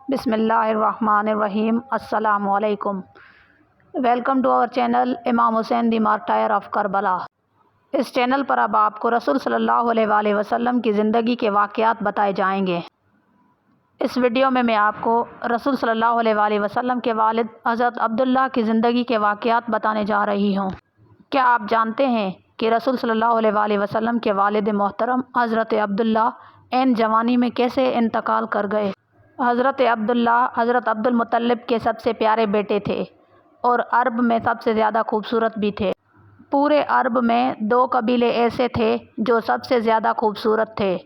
بسم اللہ الرحمن الرحیم۔ السلام علیکم۔ ویلکم ٹو آور چینل امام حسین دی مارٹائر آف کربلا۔ اس چینل پر اب آپ کو رسول صلی اللہ علیہ وآلہ وسلم کی زندگی کے واقعات بتائے جائیں گے۔ اس ویڈیو میں آپ کو رسول صلی اللہ علیہ وآلہ وسلم کے والد حضرت عبداللہ کی زندگی کے واقعات بتانے جا رہی ہوں۔ کیا آپ جانتے ہیں کہ رسول صلی اللہ علیہ وآلہ وسلم کے والد محترم حضرت عبداللہ عین جوانی میں کیسے انتقال کر گئے؟ حضرت عبداللہ حضرت عبد المطلب کے سب سے پیارے بیٹے تھے اور عرب میں سب سے زیادہ خوبصورت بھی تھے۔ پورے عرب میں دو قبیلے ایسے تھے جو سب سے زیادہ خوبصورت تھے۔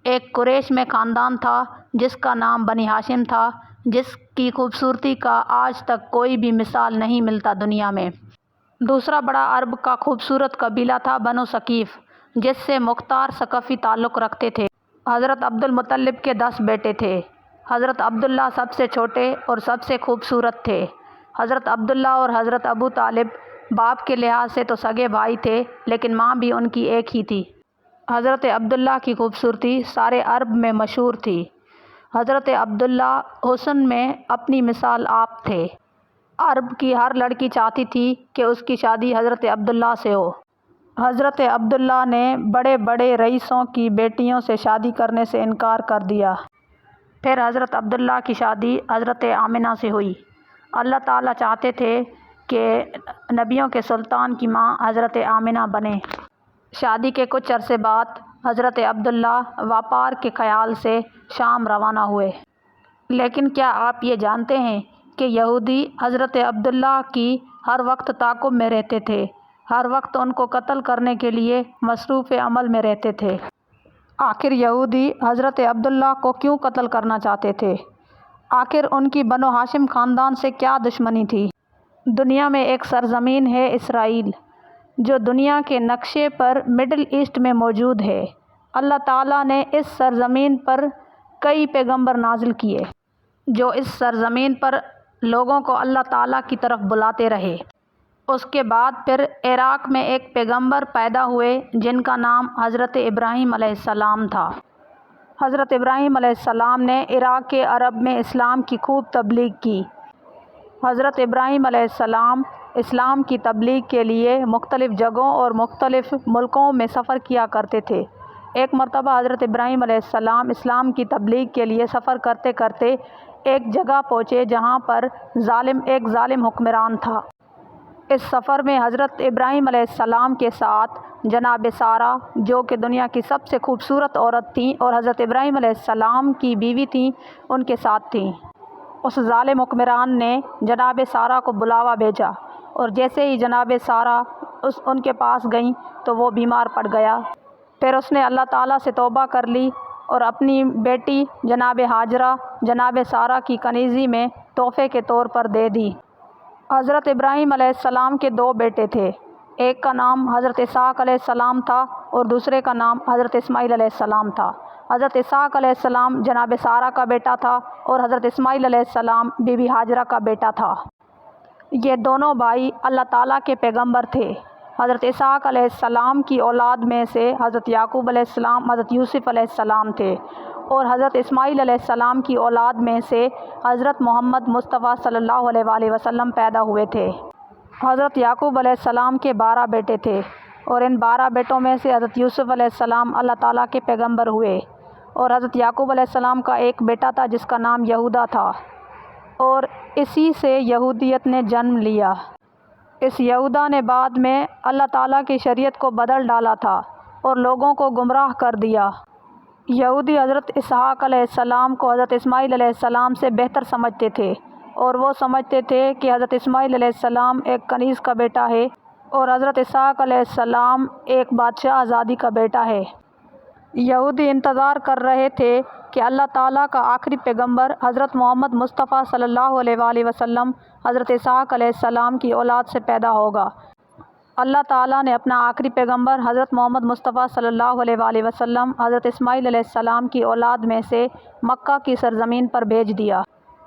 ایک قریش میں خاندان تھا جس کا نام بنی ہاشم تھا، جس کی خوبصورتی کا آج تک کوئی بھی مثال نہیں ملتا دنیا میں۔ دوسرا بڑا عرب کا خوبصورت قبیلہ تھا بنو ثقیف، جس سے مختار ثقفی تعلق رکھتے تھے۔ حضرت عبد المطلب کے 10 بیٹے تھے۔ حضرت عبداللہ سب سے چھوٹے اور سب سے خوبصورت تھے۔ حضرت عبداللہ اور حضرت ابو طالب باپ کے لحاظ سے تو سگے بھائی تھے، لیکن ماں بھی ان کی ایک ہی تھی۔ حضرت عبداللہ کی خوبصورتی سارے عرب میں مشہور تھی۔ حضرت عبداللہ حسن میں اپنی مثال آپ تھے۔ عرب کی ہر لڑکی چاہتی تھی کہ اس کی شادی حضرت عبداللہ سے ہو۔ حضرت عبداللہ نے بڑے بڑے رئیسوں کی بیٹیوں سے شادی کرنے سے انکار کر دیا۔ پھر حضرت عبداللہ کی شادی حضرت آمنہ سے ہوئی۔ اللہ تعالیٰ چاہتے تھے کہ نبیوں کے سلطان کی ماں حضرت آمنہ بنے۔ شادی کے کچھ عرصے بعد حضرت عبداللہ ویاپار کے خیال سے شام روانہ ہوئے۔ لیکن کیا آپ یہ جانتے ہیں کہ یہودی حضرت عبداللہ کی ہر وقت تعاقب میں رہتے تھے، ہر وقت ان کو قتل کرنے کے لیے مصروف عمل میں رہتے تھے۔ آخر یہودی حضرت عبداللہ کو کیوں قتل کرنا چاہتے تھے؟ آخر ان کی بنو ہاشم خاندان سے کیا دشمنی تھی؟ دنیا میں ایک سرزمین ہے اسرائیل، جو دنیا کے نقشے پر مڈل ایسٹ میں موجود ہے۔ اللہ تعالیٰ نے اس سرزمین پر کئی پیغمبر نازل کیے، جو اس سرزمین پر لوگوں کو اللہ تعالیٰ کی طرف بلاتے رہے۔ اس کے بعد پھر عراق میں ایک پیغمبر پیدا ہوئے جن کا نام حضرت ابراہیم علیہ السلام تھا۔ حضرت ابراہیم علیہ السلام نے عراق کے عرب میں اسلام کی خوب تبلیغ کی۔ حضرت ابراہیم علیہ السلام اسلام کی تبلیغ کے لیے مختلف جگہوں اور مختلف ملکوں میں سفر کیا کرتے تھے۔ ایک مرتبہ حضرت ابراہیم علیہ السلام اسلام کی تبلیغ کے لیے سفر کرتے کرتے ایک جگہ پہنچے جہاں پر ایک ظالم حکمران تھا۔ اس سفر میں حضرت ابراہیم علیہ السلام کے ساتھ جناب سارہ، جو کہ دنیا کی سب سے خوبصورت عورت تھیں اور حضرت ابراہیم علیہ السلام کی بیوی تھیں، ان کے ساتھ تھیں۔ اس ظالم حکمران نے جناب سارہ کو بلاوا بھیجا، اور جیسے ہی جناب سارہ ان کے پاس گئیں تو وہ بیمار پڑ گیا۔ پھر اس نے اللہ تعالیٰ سے توبہ کر لی اور اپنی بیٹی جناب ہاجرہ جناب سارہ کی کنیزی میں تحفے کے طور پر دے دی۔ حضرت ابراہیم علیہ السلام کے 2 بیٹے تھے، ایک کا نام حضرت اسحاق علیہ السلام تھا اور دوسرے کا نام حضرت اسماعیل علیہ السلام تھا۔ حضرت اسحاق علیہ السلام جناب سارہ کا بیٹا تھا اور حضرت اسماعیل علیہ السلام بی بی ہاجرہ کا بیٹا تھا۔ یہ دونوں بھائی اللہ تعالیٰ کے پیغمبر تھے۔ حضرت اسحاق علیہ السلام کی اولاد میں سے حضرت یعقوب علیہ السلام، حضرت یوسف علیہ السلام تھے، اور حضرت اسماعیل علیہ السلام کی اولاد میں سے حضرت محمد مصطفیٰ صلی اللہ علیہ وآلہ وسلم پیدا ہوئے تھے۔ حضرت یعقوب علیہ السلام کے 12 بیٹے تھے، اور ان 12 بیٹوں میں سے حضرت یوسف علیہ السلام اللہ تعالیٰ کے پیغمبر ہوئے، اور حضرت یعقوب علیہ السلام کا ایک بیٹا تھا جس کا نام یہودا تھا، اور اسی سے یہودیت نے جنم لیا۔ اس یہودا نے بعد میں اللہ تعالیٰ کی شریعت کو بدل ڈالا تھا اور لوگوں کو گمراہ کر دیا۔ یہودی حضرت اسحاق علیہ السلام کو حضرت اسماعیل علیہ السلام سے بہتر سمجھتے تھے، اور وہ سمجھتے تھے کہ حضرت اسماعیل علیہ السلام ایک کنیز کا بیٹا ہے اور حضرت اسحاق علیہ السلام ایک بادشاہ زادی کا بیٹا ہے۔ یہودی انتظار کر رہے تھے کہ اللہ تعالیٰ کا آخری پیغمبر حضرت محمد مصطفیٰ صلی اللہ علیہ وآلہ وسلم حضرت اسحاق علیہ السلام کی اولاد سے پیدا ہوگا۔ اللہ تعالیٰ نے اپنا آخری پیغمبر حضرت محمد مصطفیٰ صلی اللہ علیہ وآلہ وسلم حضرت اسماعیل علیہ السلام کی اولاد میں سے مکہ کی سرزمین پر بھیج دیا،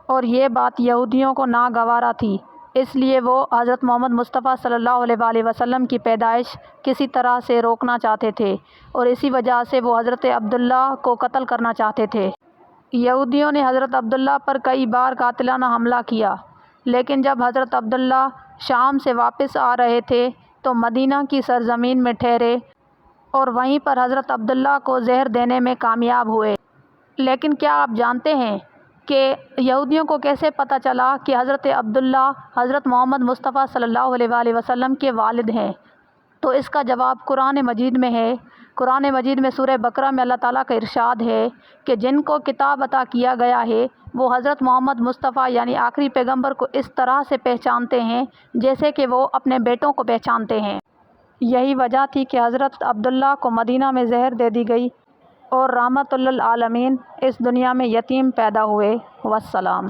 اور یہ بات یہودیوں کو ناگوارا تھی، اس لیے وہ حضرت محمد مصطفیٰ صلی اللہ علیہ وآلہ وسلم کی پیدائش کسی طرح سے روکنا چاہتے تھے، اور اسی وجہ سے وہ حضرت عبداللہ کو قتل کرنا چاہتے تھے۔ یہودیوں نے حضرت عبداللہ پر کئی بار قاتلانہ حملہ کیا، لیکن جب حضرت عبداللہ شام سے واپس آ رہے تھے تو مدینہ کی سرزمین میں ٹھہرے اور وہیں پر حضرت عبداللہ کو زہر دینے میں کامیاب ہوئے۔ لیکن کیا آپ جانتے ہیں کہ یہودیوں کو کیسے پتہ چلا کہ حضرت عبداللہ حضرت محمد مصطفیٰ صلی اللہ علیہ وآلہ وسلم کے والد ہیں؟ تو اس کا جواب قرآن مجید میں ہے۔ قرآن مجید میں سورہ بقرہ میں اللہ تعالیٰ کا ارشاد ہے کہ جن کو کتاب عطا کیا گیا ہے وہ حضرت محمد مصطفیٰ یعنی آخری پیغمبر کو اس طرح سے پہچانتے ہیں جیسے کہ وہ اپنے بیٹوں کو پہچانتے ہیں۔ یہی وجہ تھی کہ حضرت عبداللہ کو مدینہ میں زہر دے دی گئی اور رحمت للعالمین اس دنیا میں یتیم پیدا ہوئے۔ والسلام۔